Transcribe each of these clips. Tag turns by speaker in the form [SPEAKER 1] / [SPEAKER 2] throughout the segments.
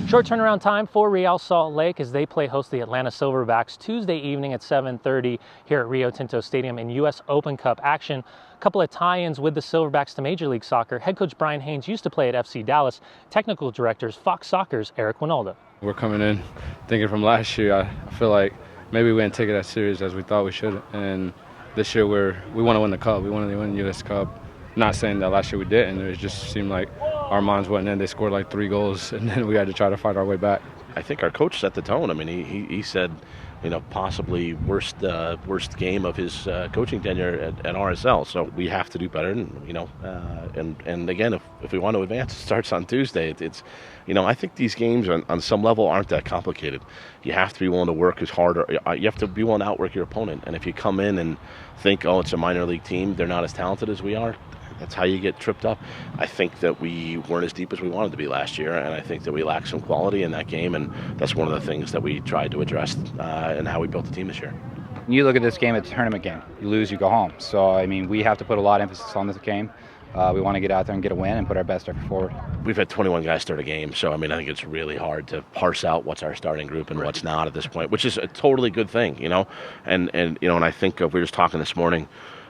[SPEAKER 1] Short turnaround time for Real Salt Lake as they play host to the Atlanta Silverbacks Tuesday evening at 7:30 here at Rio Tinto Stadium in U.S. Open Cup action. A couple of tie-ins with the Silverbacks to Major League Soccer. Head coach Brian Haynes used to play at FC Dallas. Technical directors Fox Soccer's Eric Winalda.
[SPEAKER 2] We're coming in thinking from last year, I feel like maybe we didn't take it as serious as we thought we should. And this year we want to win the Cup. We want to win the U.S. Cup. Not saying that last year we didn't. It just seemed like our minds went in. They scored like 3 goals, and then we had to try to fight our way back.
[SPEAKER 3] I think our coach set the tone. I mean, he said, possibly worst game of his coaching tenure at RSL. So we have to do better, and again, if we want to advance, it starts on Tuesday. It's I think these games on some level aren't that complicated. You have to be willing to work as hard, or you have to be willing to outwork your opponent. And if you come in and think, oh, it's a minor league team, they're not as talented as we are, that's how you get tripped up. I think that we weren't as deep as we wanted to be last year, and I think that we lacked some quality in that game, and that's one of the things that we tried to address and how we built the team this year.
[SPEAKER 4] You look at this game, it's a tournament game. You lose, you go home. So, we have to put a lot of emphasis on this game. We want to get out there and get a win and put our best effort forward.
[SPEAKER 3] We've had 21 guys start a game, so I think it's really hard to parse out what's our starting group and what's not at this point, which is a totally good thing, And I think we were just talking this morning.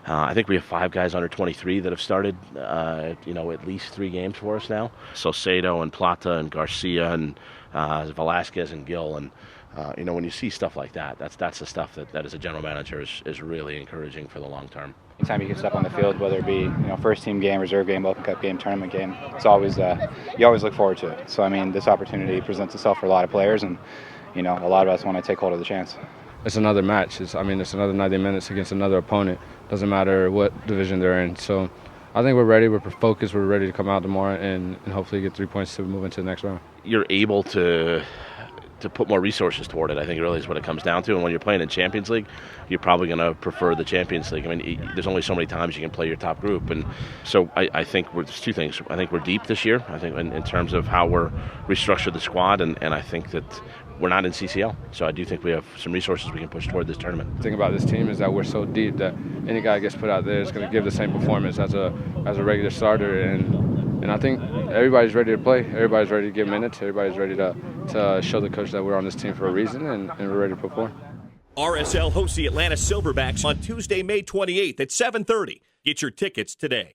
[SPEAKER 3] I think we have 5 guys under 23 that have started, at least 3 games for us now. So Salcedo and Plata and Garcia and Velasquez and Gill. And, when you see stuff like that, that's the stuff that as a general manager is really encouraging for the long term.
[SPEAKER 4] Anytime you can step on the field, whether it be first team game, reserve game, Open Cup game, tournament game, it's always you always look forward to it. So this opportunity presents itself for a lot of players, and a lot of us want to take hold of the chance.
[SPEAKER 2] It's another match. It's another 90 minutes against another opponent. Doesn't matter what division they're in. So I think we're ready. We're focused. We're ready to come out tomorrow and hopefully get 3 points to move into the next round.
[SPEAKER 3] You're able to put more resources toward it, I think, really is what it comes down to. And when you're playing in Champions League, you're probably going to prefer the Champions League. There's only so many times you can play your top group. And so I think there's 2 things. I think we're deep this year, I think, in terms of how we're restructured the squad. And I think that we're not in CCL. So I do think we have some resources we can push toward this tournament.
[SPEAKER 2] The thing about this team is that we're so deep that any guy gets put out there is going to give the same performance as a regular starter. And I think everybody's ready to play. Everybody's ready to give minutes. Everybody's ready to show the coach that we're on this team for a reason, and we're ready to perform.
[SPEAKER 5] RSL hosts the Atlanta Silverbacks on Tuesday, May 28th at 7:30. Get your tickets today.